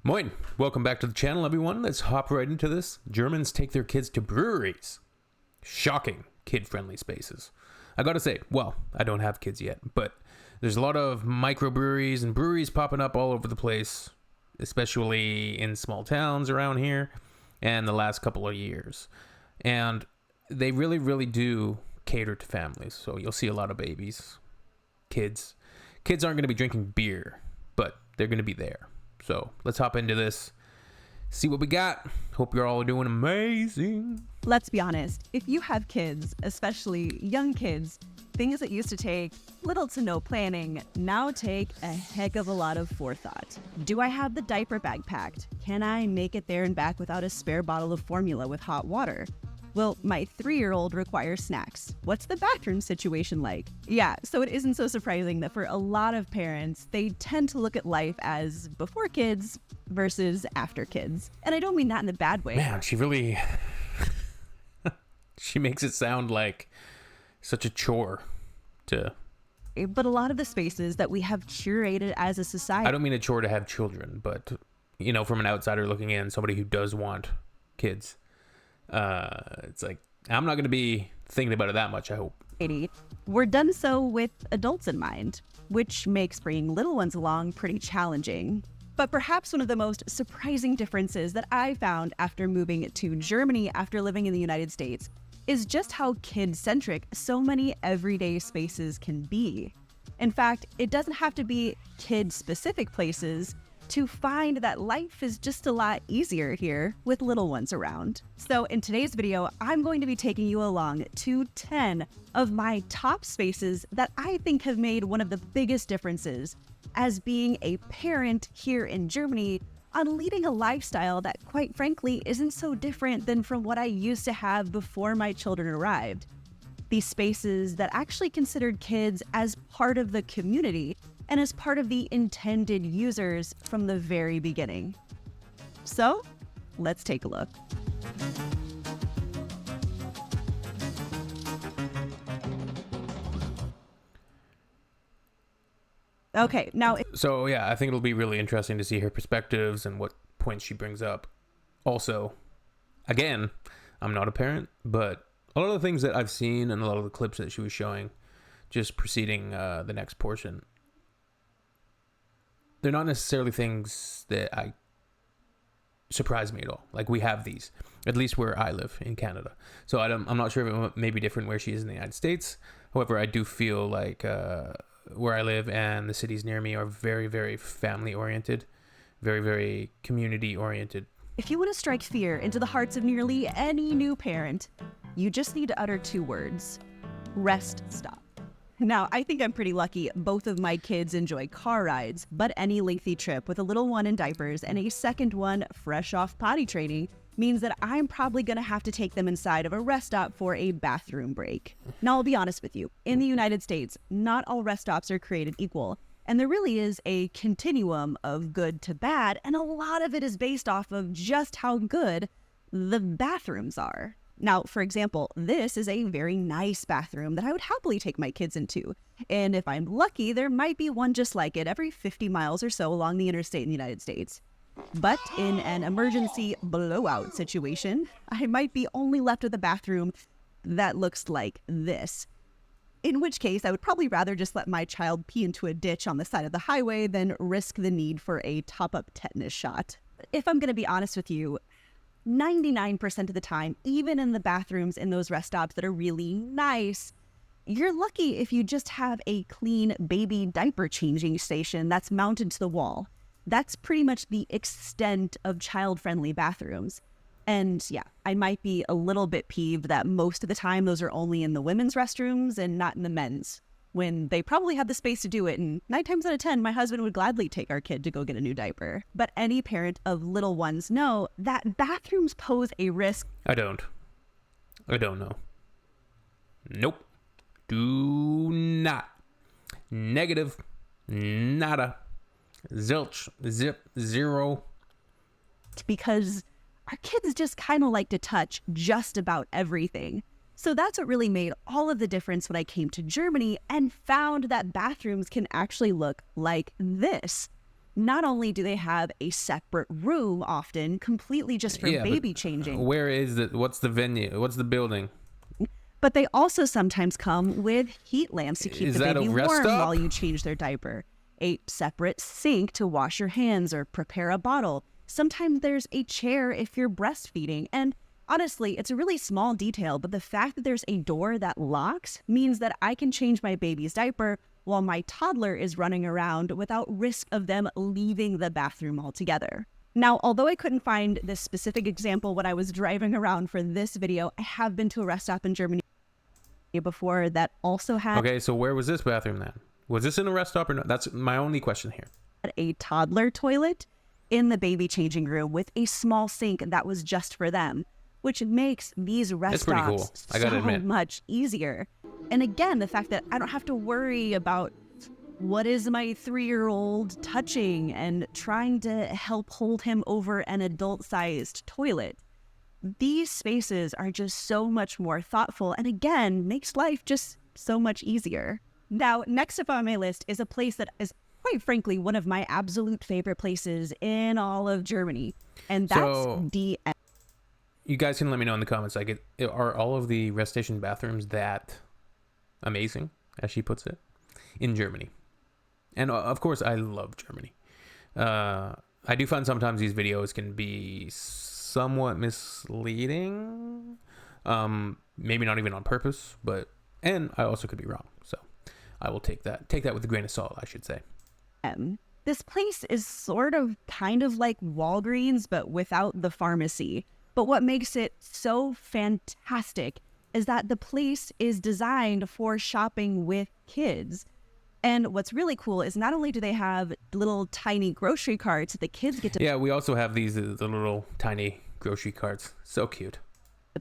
Moin! Welcome back to the channel, everyone. Let's hop right into this. Germans take their kids to breweries. Shocking kid-friendly spaces. I gotta say, well, I don't have kids yet, but there's a lot of microbreweries and breweries popping up all over the place, especially in small towns around here, and the last couple of years. And they really, really do cater to families. So you'll see a lot of babies, kids. Kids aren't going to be drinking beer, but they're going to be there. So let's hop into this, see what we got. Hope you're all doing amazing. Let's be honest, if you have kids, especially young kids, things that used to take little to no planning now take a heck of a lot of forethought. Do I have the diaper bag packed? Can I make it there and back without a spare bottle of formula with hot water? Will my 3-year-old require snacks? What's the bathroom situation like? Yeah, so it isn't so surprising that for a lot of parents, they tend to look at life as before kids versus after kids. And I don't mean that in the bad way. Man, she really... she makes it sound like such a chore to... But a lot of the spaces that we have curated as a society... I don't mean a chore to have children, but, you know, from an outsider looking in, somebody who does want kids... it's like, I'm not going to be thinking about it that much, I hope. We're done so with adults in mind, which makes bringing little ones along pretty challenging. But perhaps one of the most surprising differences that I found after moving to Germany after living in the United States is just how kid-centric so many everyday spaces can be. In fact, it doesn't have to be kid-specific places to find that life is just a lot easier here with little ones around. So in today's video, I'm going to be taking you along to 10 of my top spaces that I think have made one of the biggest differences as being a parent here in Germany on leading a lifestyle that, quite frankly, isn't so different than from what I used to have before my children arrived. These spaces that actually considered kids as part of the community and as part of the intended users from the very beginning. So, let's take a look. Okay, now... So, yeah, I think it'll be really interesting to see her perspectives and what points she brings up. Also, again, I'm not a parent, but a lot of the things that I've seen and a lot of the clips that she was showing just preceding the next portion, they're not necessarily things that surprise me at all. Like, we have these, at least where I live in Canada. So I'm not sure if it may be different where she is in the United States. However, I do feel like where I live and the cities near me are very, very family-oriented, very, very community-oriented. If you want to strike fear into the hearts of nearly any new parent, you just need to utter 2 words: rest stop. Now, I think I'm pretty lucky. Both of my kids enjoy car rides, but any lengthy trip with a little one in diapers and a second one fresh off potty training means that I'm probably going to have to take them inside of a rest stop for a bathroom break. Now, I'll be honest with you. In the United States, not all rest stops are created equal, and there really is a continuum of good to bad, and a lot of it is based off of just how good the bathrooms are. Now, for example, this is a very nice bathroom that I would happily take my kids into. And if I'm lucky, there might be one just like it every 50 miles or so along the interstate in the United States. But in an emergency blowout situation, I might be only left with a bathroom that looks like this. In which case, I would probably rather just let my child pee into a ditch on the side of the highway than risk the need for a top-up tetanus shot. If I'm going to be honest with you, 99% of the time, even in the bathrooms in those rest stops that are really nice, you're lucky if you just have a clean baby diaper changing station that's mounted to the wall. That's pretty much the extent of child-friendly bathrooms. And yeah, I might be a little bit peeved that most of the time those are only in the women's restrooms and not in the men's, when they probably have the space to do it, and 9 times out of 10, my husband would gladly take our kid to go get a new diaper. But any parent of little ones know that bathrooms pose a risk. I don't know. Nope. Do not. Negative. Nada. Zilch. Zip. Zero. Because our kids just kind of like to touch just about everything. So that's what really made all of the difference when I came to Germany and found that bathrooms can actually look like this. Not only do they have a separate room, often completely just for baby changing. Where is it? What's the venue? What's the building? But they also sometimes come with heat lamps to keep the baby warm while you change their diaper. A separate sink to wash your hands or prepare a bottle. Sometimes there's a chair if you're breastfeeding. And honestly, it's a really small detail, but the fact that there's a door that locks means that I can change my baby's diaper while my toddler is running around without risk of them leaving the bathroom altogether. Now, although I couldn't find this specific example when I was driving around for this video, I have been to a rest stop in Germany before that also had... Okay, so where was this bathroom then? Was this in a rest stop or not? That's my only question here. A toddler toilet in the baby changing room with a small sink that was just for them, which makes these rest stops so much easier. And again, the fact that I don't have to worry about what is my 3-year-old touching and trying to help hold him over an adult-sized toilet. These spaces are just so much more thoughtful and again, makes life just so much easier. Now, next up on my list is a place that is quite frankly one of my absolute favorite places in all of Germany, and that's DM. You guys can let me know in the comments, like, are all of the rest station bathrooms that amazing, as she puts it, in Germany? And of course, I love Germany. I do find sometimes these videos can be somewhat misleading. Maybe not even on purpose, and I also could be wrong. So I will take that with a grain of salt, I should say. This place is kind of like Walgreens, but without the pharmacy. But what makes it so fantastic is that the place is designed for shopping with kids. And what's really cool is not only do they have little tiny grocery carts that the kids get to... Yeah, we also have these the little tiny grocery carts. So cute.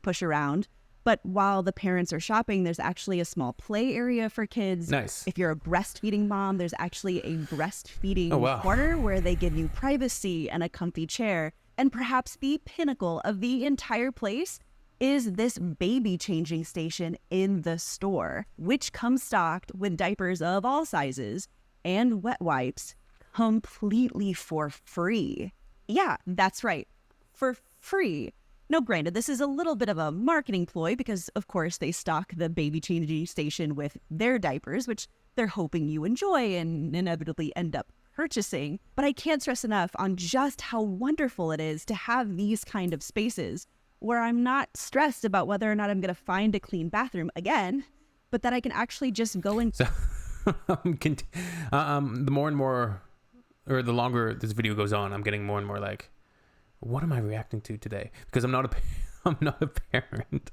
...push around. But while the parents are shopping, there's actually a small play area for kids. Nice. If you're a breastfeeding mom, there's actually a breastfeeding corner where they give you privacy and a comfy chair. And perhaps the pinnacle of the entire place is this baby changing station in the store, which comes stocked with diapers of all sizes and wet wipes completely for free. Yeah, that's right, for free. Now, granted, this is a little bit of a marketing ploy because, of course, they stock the baby changing station with their diapers, which they're hoping you enjoy and inevitably end up purchasing. But I can't stress enough on just how wonderful it is to have these kind of spaces where I'm not stressed about whether or not I'm going to find a clean bathroom again, but that I can actually just go in. So, the more and more, or the longer this video goes on, I'm getting more and more like, what am I reacting to today? Because I'm not a parent.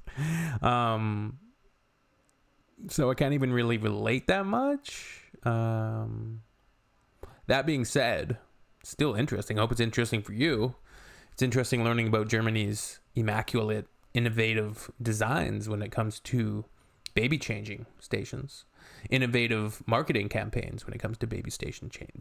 So I can't even really relate that much. That being said, still interesting. I hope it's interesting for you. It's interesting learning about Germany's immaculate, innovative designs when it comes to baby changing stations, innovative marketing campaigns when it comes to baby station changes.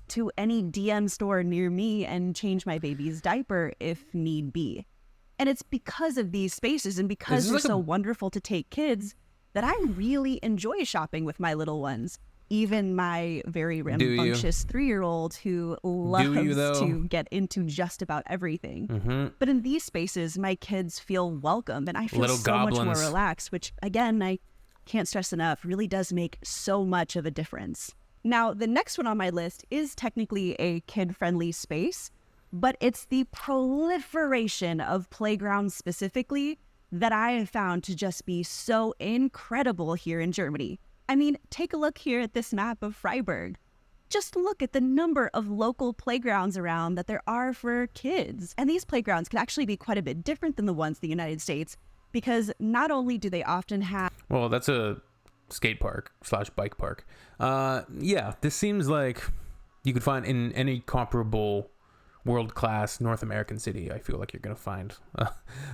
To any DM store near me and change my baby's diaper if need be. And it's because of these spaces and because they're so wonderful to take kids that I really enjoy shopping with my little ones. Even my very rambunctious 3-year-old who loves to get into just about everything. Mm-hmm. But in these spaces, my kids feel welcome and I feel much more relaxed, which again, I can't stress enough, really does make so much of a difference. Now, the next one on my list is technically a kid-friendly space, but it's the proliferation of playgrounds specifically that I have found to just be so incredible here in Germany. I mean, take a look here at this map of Freiburg. Just look at the number of local playgrounds around that there are for kids. And these playgrounds can actually be quite a bit different than the ones in the United States because not only do they often have... Well, that's a skate park / bike park. Yeah, this seems like you could find in any comparable world-class North American city. I feel like you're going to find a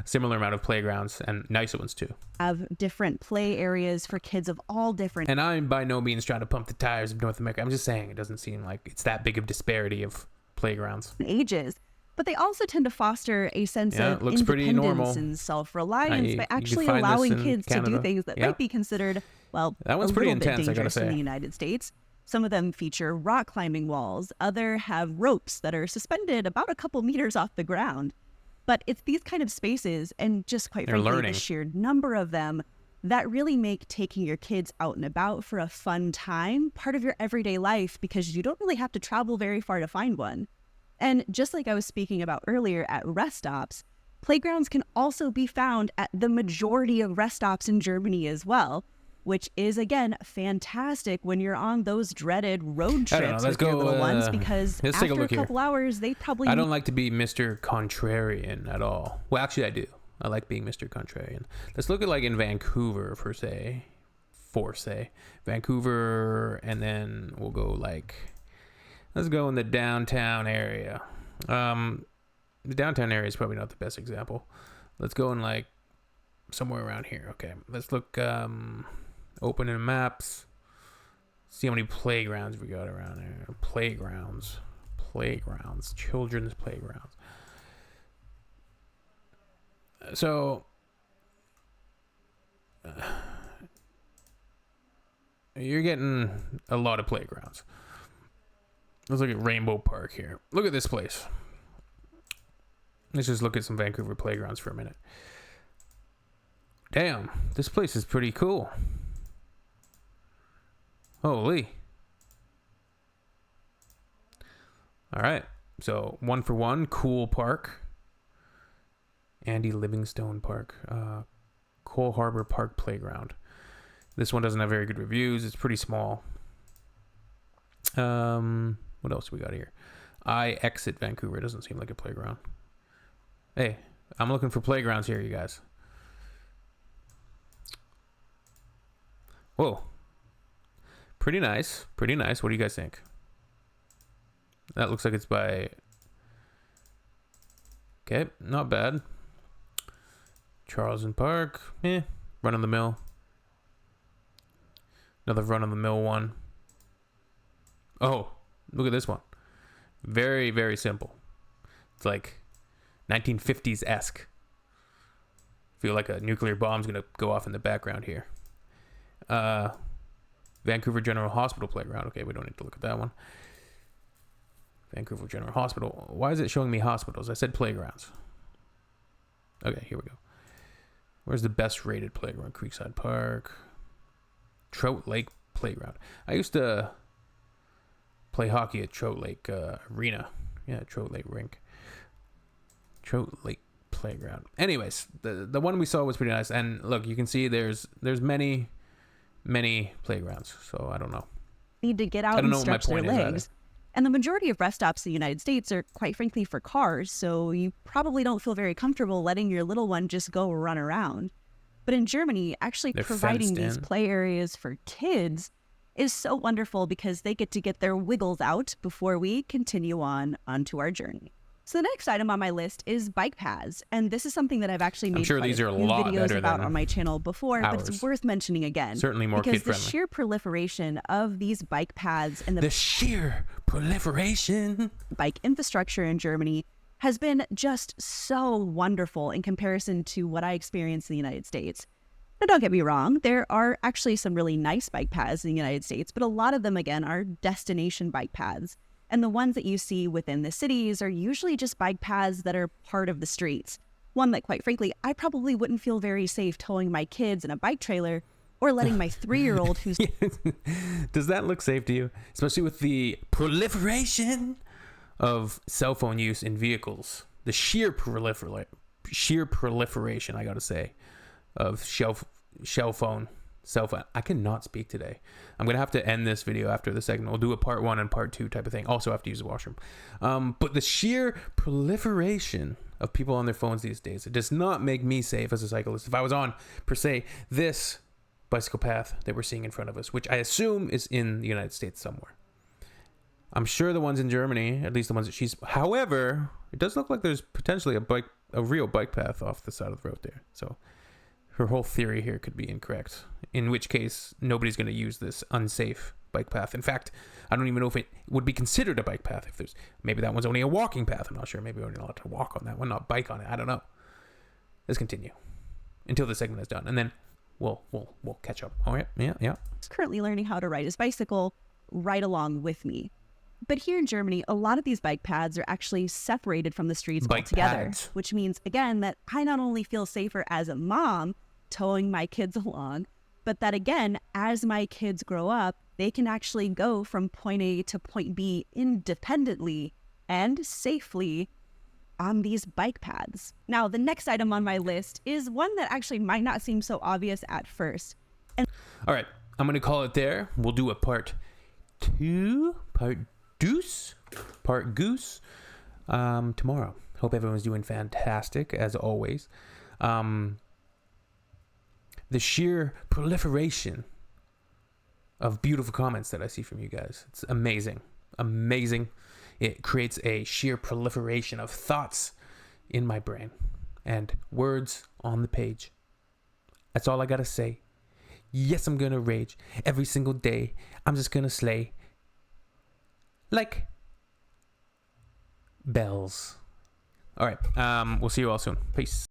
similar amount of playgrounds and nicer ones too. Have different play areas for kids of all different... And I'm by no means trying to pump the tires of North America. I'm just saying it doesn't seem like it's that big of disparity of playgrounds. Ages. But they also tend to foster a sense of independence and self-reliance by actually allowing kids to do things that might be considered well, That one's a pretty little bit intense, I gotta dangerous in the say. United States. Some of them feature rock climbing walls. Other have ropes that are suspended about a couple meters off the ground. But it's these kind of spaces, and just quite They're frankly, learning. the sheer number of them that really make taking your kids out and about for a fun time part of your everyday life, because you don't really have to travel very far to find one. And just like I was speaking about earlier at rest stops, playgrounds can also be found at the majority of rest stops in Germany as well, which is, again, fantastic when you're on those dreaded road I don't know. trips Let's with your go. little ones, because Let's take after a look a couple hours, they probably... I don't like to be Mr. Contrarian at all. Well, actually, I do. I like being Mr. Contrarian. Let's look at like in Vancouver for say, Vancouver, and then we'll go like, let's go in the downtown area. The downtown area is probably not the best example. Let's go in like somewhere around here. Okay, let's look. Open in maps. See how many playgrounds we got around there. Playgrounds, children's playgrounds. So, you're getting a lot of playgrounds. Let's look at Rainbow Park here. Look at this place. Let's just look at some Vancouver playgrounds for a minute. Damn, this place is pretty cool. Holy. All right. So 1-for-1, cool park. Andy Livingstone Park. Cole Harbor Park Playground. This one doesn't have very good reviews. It's pretty small. What else we got here? I Exit Vancouver. It doesn't seem like a playground. Hey, I'm looking for playgrounds here, you guys. Whoa. Pretty nice. What do you guys think? That looks like it's by... Okay, not bad. Charleston Park. Run of the mill. Another run of the mill one. Oh, look at this one. Very, very simple. It's like 1950s-esque. Feel like a nuclear bomb's gonna go off in the background here. Vancouver General Hospital Playground. Okay, we don't need to look at that one. Vancouver General Hospital. Why is it showing me hospitals? I said playgrounds. Okay, here we go. Where's the best rated playground? Creekside Park. Trout Lake Playground. I used to play hockey at Trout Lake Arena. Yeah, Trout Lake Rink. Trout Lake Playground. Anyways, the one we saw was pretty nice. And look, you can see there's many playgrounds. So I don't know. Need to get out and stretch their legs. And the majority of rest stops in the United States are, quite frankly, for cars, so you probably don't feel very comfortable letting your little one just go run around. But in Germany, actually providing these play areas for kids is so wonderful, because they get to get their wiggles out before we continue onto our journey. So the next item on my list is bike paths, and this is something that I've actually made quite a few videos about on my channel before, but it's worth mentioning again. Certainly more kid-friendly. Because the sheer proliferation of these bike paths and the sheer proliferation bike infrastructure in Germany has been just so wonderful in comparison to what I experienced in the United States. Now, don't get me wrong, there are actually some really nice bike paths in the United States, but a lot of them, again, are destination bike paths. And the ones that you see within the cities are usually just bike paths that are part of the streets. One that, quite frankly, I probably wouldn't feel very safe towing my kids in a bike trailer, or letting my 3-year-old who's... Does that look safe to you? Especially with the proliferation of cell phone use in vehicles. The sheer proliferation, I gotta say, of cell phone. I cannot speak today. I'm gonna have to end this video after the segment. We'll do a part 1 and part 2 type of thing. Also have to use the washroom. But the sheer proliferation of people on their phones these days, it does not make me safe as a cyclist. If I was on, per se, this bicycle path that we're seeing in front of us, which I assume is in the United States somewhere. I'm sure the ones in Germany, at least the ones that she's... However, it does look like there's potentially a real bike path off the side of the road there. So her whole theory here could be incorrect, in which case nobody's going to use this unsafe bike path. In fact, I don't even know if it would be considered a bike path. If there's, maybe that one's only a walking path. I'm not sure. Maybe we're not allowed to walk on that one, not bike on it. I don't know. Let's continue until the segment is done. And then we'll catch up. All right. Yeah. Currently learning how to ride his bicycle right along with me. But here in Germany, a lot of these bike paths are actually separated from the streets altogether, which means, again, that I not only feel safer as a mom towing my kids along, but that, again, as my kids grow up, they can actually go from point A to point B independently and safely on these bike paths. Now, the next item on my list is one that actually might not seem so obvious at first. All right, I'm going to call it there. We'll do a part goose tomorrow. Hope everyone's doing fantastic as always. The sheer proliferation of beautiful comments that I see from you guys, it's amazing. It creates a sheer proliferation of thoughts in my brain and words on the page. That's all I gotta say. Yes, I'm gonna rage every single day. I'm just gonna slay like bells. All right, we'll see you all soon. Peace.